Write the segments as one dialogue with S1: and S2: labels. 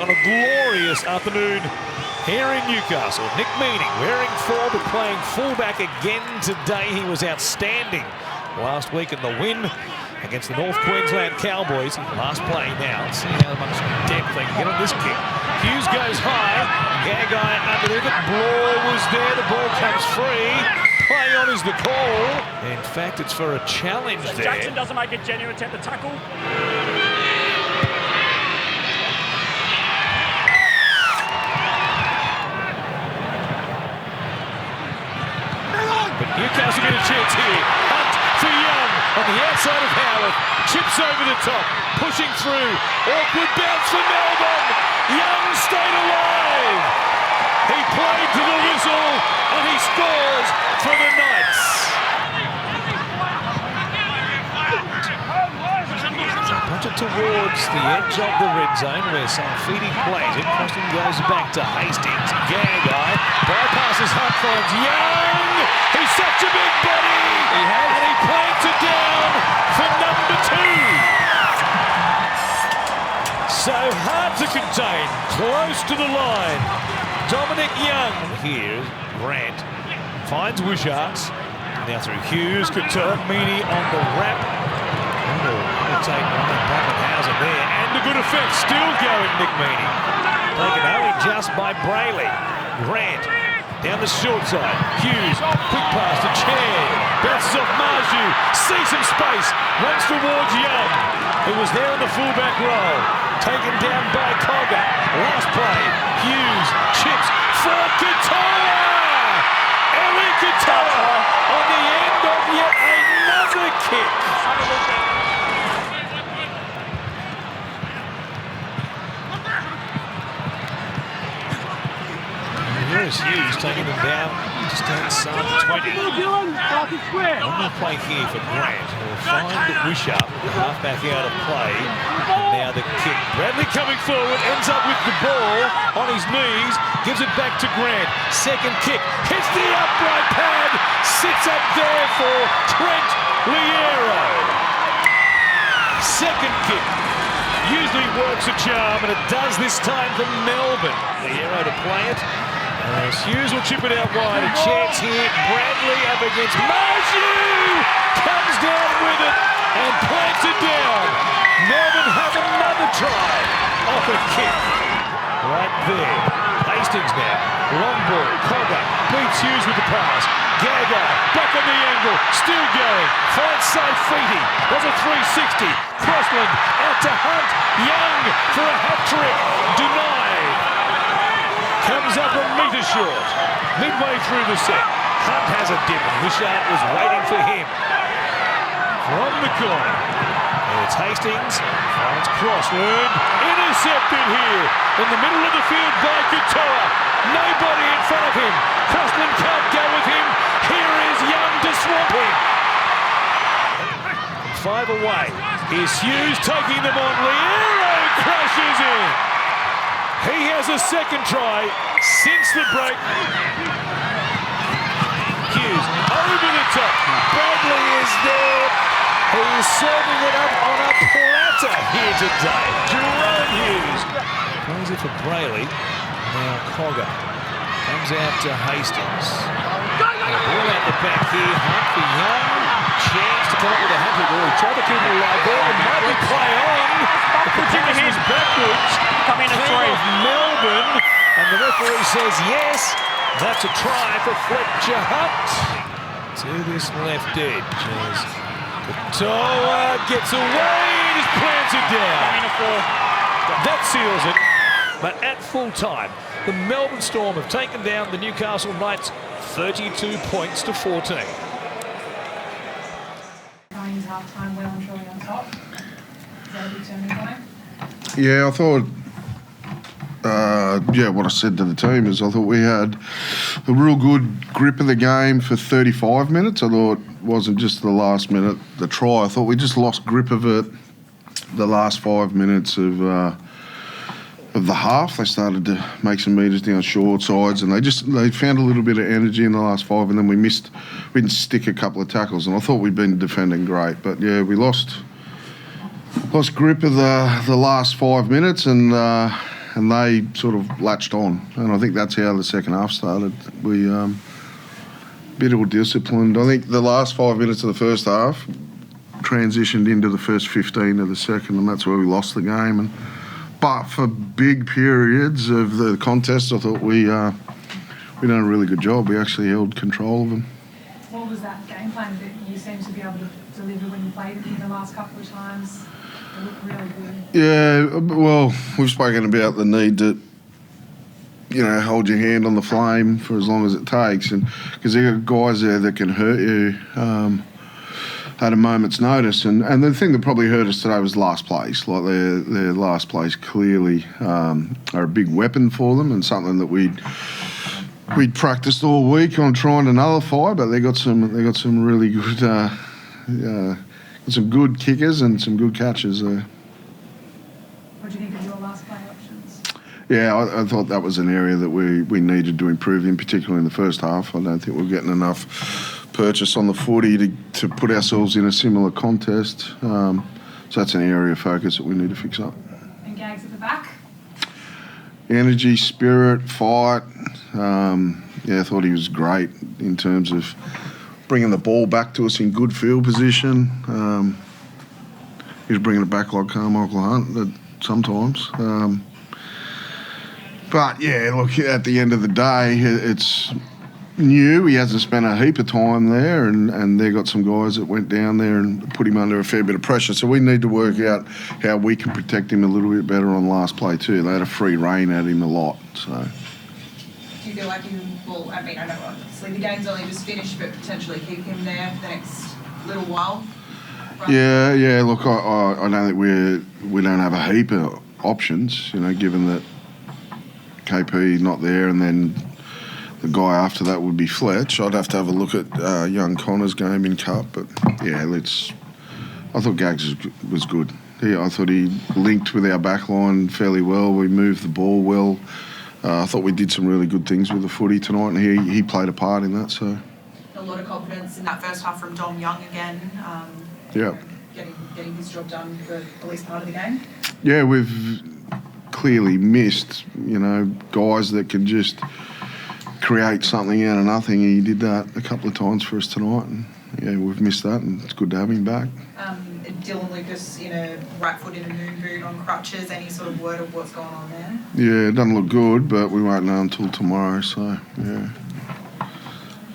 S1: on a glorious afternoon here in Newcastle. Nick Meaney wearing 4 but playing fullback again today. He was outstanding last week in the win against the North Queensland Cowboys. Last play now. See how much depth they can get on this kick. Hughes goes high. Gagai underneath it. Bloor was there. The ball comes free. Play on is the call. In fact, it's for a challenge there.
S2: Jackson doesn't make a genuine attempt to tackle.
S1: But Newcastle get a chance here. Hunt for Young on the outside of Howard. Chips over the top. Pushing through. Awkward bounce for Melbourne. Young stayed alive. He played to the whistle and he scores for the Knights. Punch it towards the edge of the red zone where Saifidi plays it. Crossing goes back to Hastings. Gagai bypasses Hunt, finds Young. He's such a big body. And he plants it down for number 2. So hard to contain. Close to the line. Dominic Young here. Grant finds Wishart. Now through Hughes. Couture. Meaney on the wrap. Take Ryan Pappenhausen there, and a good offence still going, Nick Meaney. Taken only just by Brayley. Grant down the short side. Hughes, quick pass to Chan. Bounces off Marju. Sees some space. Runs towards Young, who was there in the fullback role. Taken down by Cogger. Last play. Hughes chips for Couture. Eli Couture on the end of yet another kick. Here's Hughes taking them down just outside the 20. One more play here for Grant, who will find Wishart, the halfback out of play. And now the kick. Bradley coming forward, ends up with the ball on his knees, gives it back to Grant. Second kick, hits the upright pad, sits up there for Trent Liero. Second kick. Usually works a charm, and it does this time for Melbourne. Liero to play it. As Hughes will chip it out wide. A chance here. Bradley up against Marju. Comes down with it and plants it down. Melbourne have another try off a kick. Right there. Hastings now. Long ball. Cogger beats Hughes with the pass. Gagai back on the angle. Still going. Finds Saifidi. Does a 360. Crossland out to Hunt. Young for a hat trick. Denied. Comes up a metre short. Midway through the set. Hunt has a dip and Wishart was waiting for him. From the corner. It's Hastings. Finds Crossland. Intercepted here. In the middle of the field by Couture. Nobody in front of him. Crossland can't go with him. Here is Young to swamp him. 5 away. Here's Hughes taking them on. Liero crashes in. He has a second try since the break. Hughes over the top. Bradley is there. He's serving it up on a platter here today. Jerome Hughes plays it for Brayley. Now Cogger comes out to Hastings. Ball out the back here. Hunt for Young. Chance to come up with a 100 ball. He tried to keep it alive. Ball might be play on. The protector is backwards.
S2: Come in at 3.
S1: Melbourne. And the referee says yes. That's a try for Fletcher Hunt. To this left edge as Katoa gets away and just plants it down.
S2: Come in at 4.
S1: That seals it. But at full time, the Melbourne Storm have taken down the Newcastle Knights 32 points to 14.
S3: Half-time well and truly on top. Is that a big turning point?
S4: Yeah, I thought, what I said to the team is I thought we had a real good grip of the game for 35 minutes. I thought it wasn't just the last minute, the try. I thought we just lost grip of it the last 5 minutes of the half. They started to make some metres down short sides and they found a little bit of energy in the last 5 and then we didn't stick a couple of tackles and I thought we'd been defending great. But yeah, we lost grip of the last 5 minutes and and they sort of latched on, and I think that's how the second half started. We bit more disciplined. I think the last 5 minutes of the first half transitioned into the first 15 of the second, and that's where we lost the game. But for big periods of the contest, I thought we done a really good job. We actually held control of them.
S3: What was that game plan that you seemed to be able to deliver when you played it in the last couple of times? It looked really good.
S4: Yeah, well, we've spoken about the need to, hold your hand on the flame for as long as it takes, and because there are guys there that can hurt you at a moment's notice. And the thing that probably hurt us today was last place. Like their last place clearly are a big weapon for them, and something that we'd practiced all week on trying to nullify. But they got some really good, some good kickers and some good catches there.
S3: What do you think of your last play options?
S4: Yeah, I thought that was an area that we needed to improve in, particularly in the first half. I don't think we're getting enough purchase on the footy to put ourselves in a similar contest. So that's an area of focus that we need to fix up.
S3: And Gags at the back?
S4: Energy, spirit, fight. I thought he was great in terms of bringing the ball back to us in good field position. He was bringing it back like Carmichael Hunt sometimes. But yeah, look, at the end of the day, it's new. He hasn't spent a heap of time there, and they got some guys that went down there and put him under a fair bit of pressure. So we need to work out how we can protect him a little bit better on last play too. They had a free rein at him a lot. So.
S5: Do you feel like I know obviously the game's only just finished, but potentially keep him there for the next little while? Right?
S4: Yeah. Look, I don't think we don't have a heap of options. Given that KP not there, and then the guy after that would be Fletch. I'd have to have a look at young Connor's game in Cup, but yeah, I thought Gags was good. I thought he linked with our back line fairly well. We moved the ball well. I thought we did some really good things with the footy tonight, and he played a part in that. So
S5: a lot of confidence in that first half from Dom Young again. Getting his job done for at least part of the game. Yeah, we've clearly missed, guys that can just create something out of nothing. He did that a couple of times for us tonight, and yeah, we've missed that, and it's good to have him back. Dylan Lucas in a right foot in a moon boot on crutches. Any sort of word of what's going on there?
S4: Yeah, it doesn't look good, but we won't know until tomorrow. So yeah.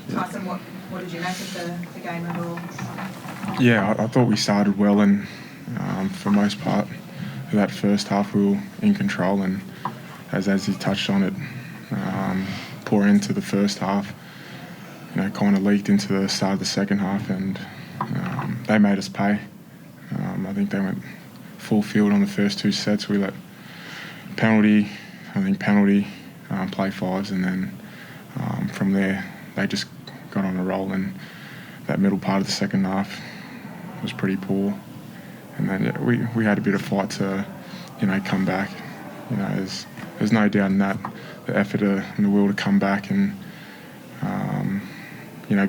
S5: Tyson, what did you make of the game overall?
S6: Yeah, I thought we started well, and for most part of that first half we were in control, and as he touched on it, poor end to the first half, kind of leaked into the start of the second half, and they made us pay. I think they went full field on the first two sets. We let penalty, play fives, and then from there they just got on a roll, and that middle part of the second half was pretty poor. And then we had a bit of fight to, come back. There's no doubt in that, the effort and the will to come back and,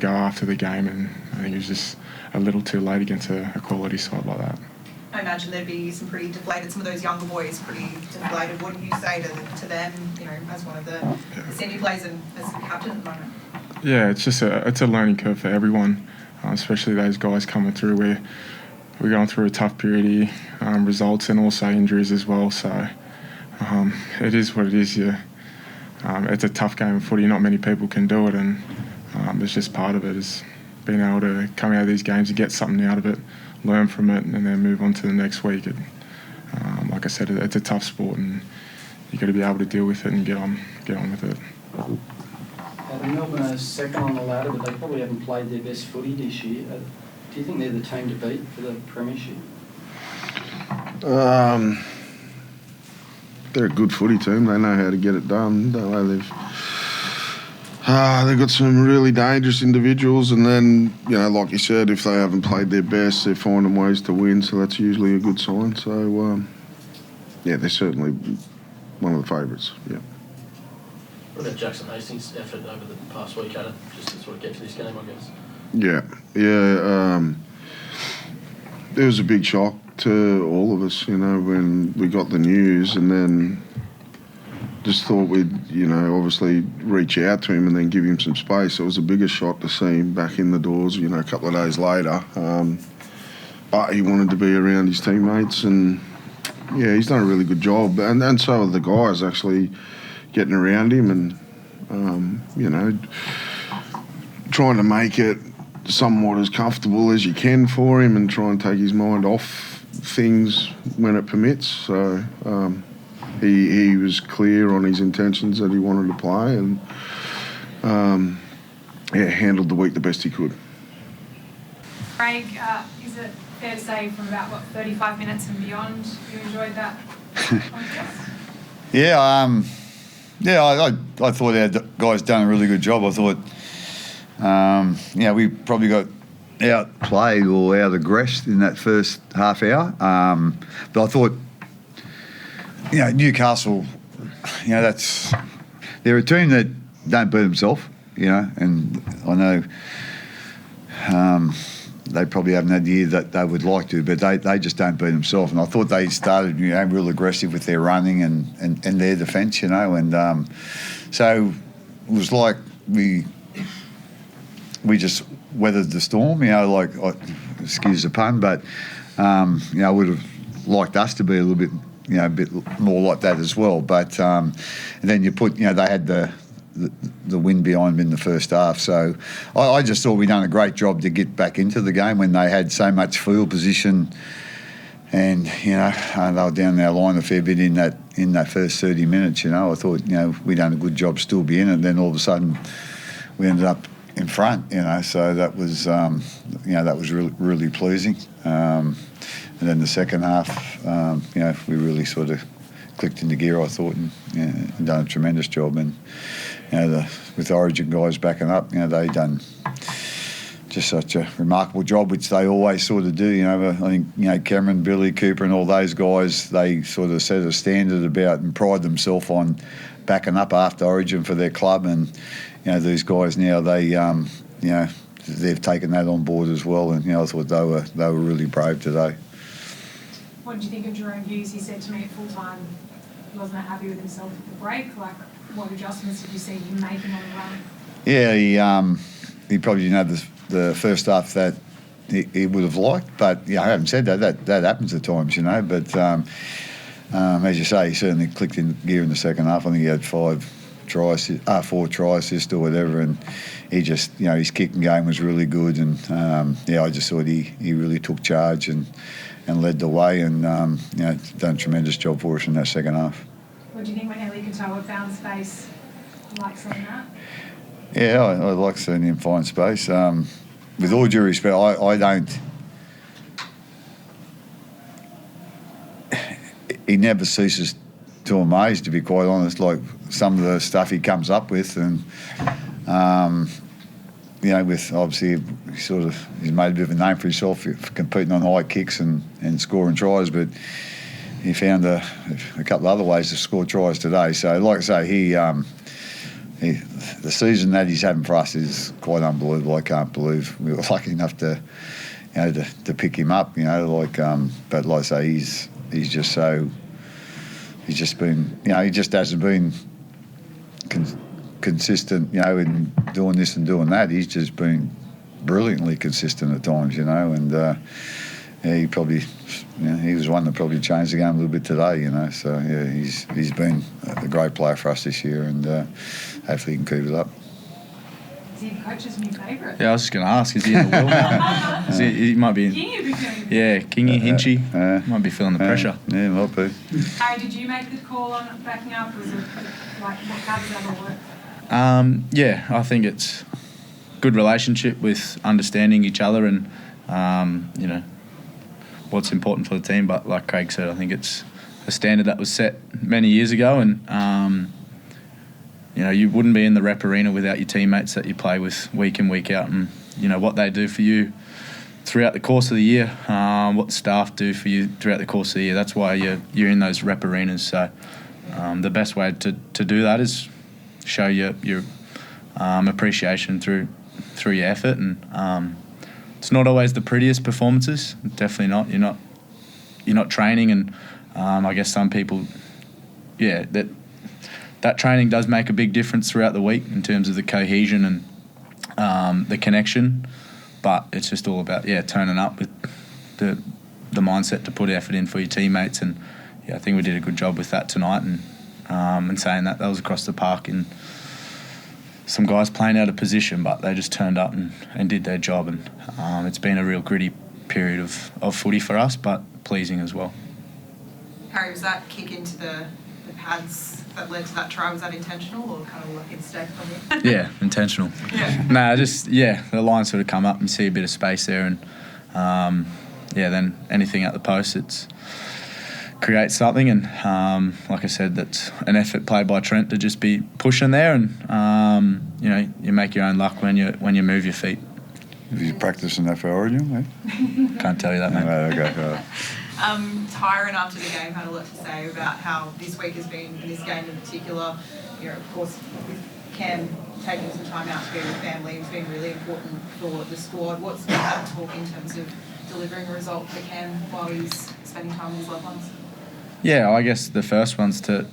S6: go after the game. And I think it was just a little too late against a quality side like that.
S5: I imagine there'd be some pretty deflated, some of those younger boys pretty deflated. What do you say to them, as one of the senior players and as captain at the moment? Yeah,
S6: it's a learning curve for everyone, especially those guys coming through. We're going through a tough period here, results and also injuries as well. So it is what it is. It's a tough game of footy. Not many people can do it, and it's just part of it is being able to come out of these games and get something out of it, learn from it, and then move on to the next week. Like I said, it's a tough sport, and you've got to be able to deal with it and get on with it.
S7: The Melbourne are second on the ladder, but they probably haven't played their best footy this year. Do you think they're the team to beat for the Premiership?
S4: They're a good footy team. They know how to get it done. They've got some really dangerous individuals, and then, like you said, if they haven't played their best, they're finding ways to win, so that's usually a good sign. So, they're certainly one of the favourites, yeah.
S8: What about Jackson Hastings' effort over the past week, Adam, just to sort of get to this game, I guess?
S4: Yeah. It was a big shock to all of us, when we got the news, and then just thought we'd, obviously reach out to him and then give him some space. It was a bigger shot to see him back in the doors, a couple of days later. But he wanted to be around his teammates, and yeah, he's done a really good job. And so have the guys actually getting around him and, trying to make it somewhat as comfortable as you can for him and try and take his mind off things when it permits. So he was clear on his intentions that he wanted to play and handled the week the best he could.
S3: Craig, is it fair to say from about 35 minutes and beyond you enjoyed that contest?
S9: I thought our guys done a really good job. I thought we probably got outplayed or out aggressed in that first half hour. But I thought, Newcastle, they're a team that don't beat themselves, and I know they probably haven't had the year that they would like to, but they just don't beat themselves. And I thought they started, real aggressive with their running and their defence, and so it was like we just weathered the storm, excuse the pun, but I would have liked us to be a little bit, a bit more like that as well. But and then you put, they had the wind behind them in the first half. So I just thought we'd done a great job to get back into the game when they had so much field position, and they were down our line a fair bit in that first 30 minutes. I thought we'd done a good job still being in it. Then all of a sudden we ended up in front. So that was that was really, really pleasing. And then the second half, we really sort of clicked into gear, I thought, and done a tremendous job. And with the Origin guys backing up, they done just such a remarkable job, which they always sort of do. I think Cameron, Billy, Cooper, and all those guys, they sort of set a standard about and pride themselves on backing up after Origin for their club. And these guys now, they've taken that on board as well. And I thought they were really brave today.
S3: What did you think of Jerome Hughes? He said to me at full time he wasn't that happy with himself at the break. What adjustments did you see him making on the run? Yeah,
S9: he probably didn't have the first half that he would have liked, but I haven't said that happens at times, But as you say, he certainly clicked in gear in the second half. I think he had 4 try assists or whatever, and he just, his kicking game was really good, and I just thought he really took charge and led the way, and done a tremendous job for us in that second half.
S3: What do you think when Eli Katoa found space? You like seeing that?
S9: Yeah, I like seeing him find space. With all due respect, I don't. He never ceases to amaze, to be quite honest. Like some of the stuff he comes up with, and with obviously he's made a bit of a name for himself for competing on high kicks and scoring tries, but he found a couple of other ways to score tries today. So, like I say, the season that he's having for us is quite unbelievable. I can't believe we were lucky enough to pick him up. But like I say, he's just so. He's just been, he just hasn't been consistent, in doing this and doing that. He's just been brilliantly consistent at times, and he probably, he was one that probably changed the game a little bit today, So he's been a great player for us this year, and hopefully he can keep it up.
S3: Is he the coach's new favourite?
S10: Yeah, I was just going to ask, is he in the will now? He might be in.
S3: Kingy be feeling
S10: Kingy, Hinchy, might be feeling the pressure.
S9: Yeah, might be.
S3: Harry, did you make the call on backing up? Was it how does that all work?
S10: I think it's good relationship with understanding each other and, what's important for the team. But like Craig said, I think it's a standard that was set many years ago, and you wouldn't be in the rep arena without your teammates that you play with week in, week out, and what they do for you throughout the course of the year, what the staff do for you throughout the course of the year. That's why you're in those rep arenas. So the best way to do that is show your appreciation through your effort, and it's not always the prettiest performances. Definitely not. You're not training, and I guess some people, that that training does make a big difference throughout the week in terms of the cohesion and the connection. But it's just all about turning up with the mindset to put effort in for your teammates, and I think we did a good job with that tonight. And saying that was across the park and some guys playing out of position, but they just turned up and did their job. And it's been a real gritty period of footy for us, but pleasing as well.
S11: Harry, was that kick into the pads that led to that try, was that intentional or kind of lucky mistake from you?
S10: Yeah, intentional.
S11: Yeah.
S10: Nah, the line sort of come up and you see a bit of space there, and then anything at the post, it's creates something. And like I said, that's an effort played by Trent to just be pushing there, and you make your own luck when you move your feet.
S9: Have you practicing that for Origin, mate?
S10: Can't tell you that, mate.
S9: Okay.
S11: Tyron after the game had a lot to say about how this week has been, in this game in particular, of course, with Cam taking some time out to be with family, it's been really important for the squad. What's that talk in terms of delivering a result for Cam while he's spending time with his loved ones?
S10: Yeah, I guess the first one's to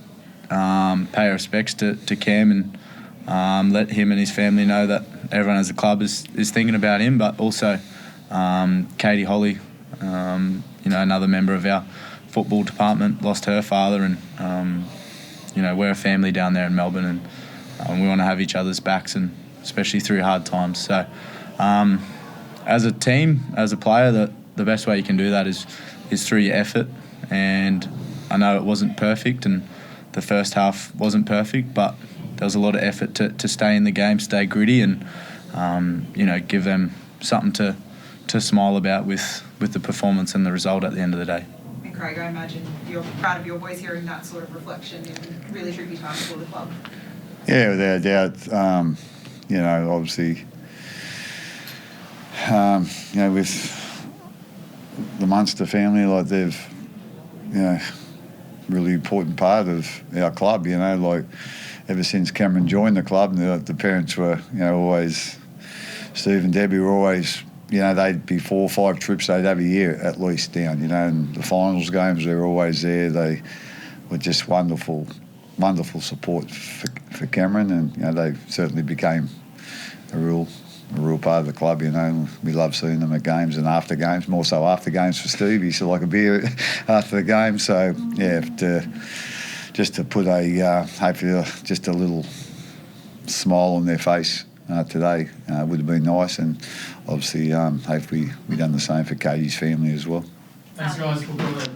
S10: pay respects to Cam and let him and his family know that everyone as a club is thinking about him, but also Katie Holly, another member of our football department, lost her father, and we're a family down there in Melbourne, and we want to have each other's backs, and especially through hard times. So as a team, as a player, the best way you can do that is through your effort. And I know it wasn't perfect, and the first half wasn't perfect, but there was a lot of effort to stay in the game, stay gritty, and give them something to smile about with the performance and the result at the end of the day.
S11: And Craig, I imagine you're proud of your boys hearing that sort of reflection in really tricky times for the club.
S9: Yeah, without a doubt. Obviously, with the Munster family, like they've, really important part of our club. Ever since Cameron joined the club, the parents were, always, Steve and Debbie were always, they'd be 4 or 5 trips they'd have a year at least down, and the finals games, they were always there. They were just wonderful support for Cameron, and, they certainly became a real part of the club. We love seeing them at games and after games, more so after games for Steve. He used to like a beer after the game. So, just to put hopefully just a little smile on their face today would have been nice. And obviously, hopefully we've done the same for Katie's family as well.
S12: Thanks, guys.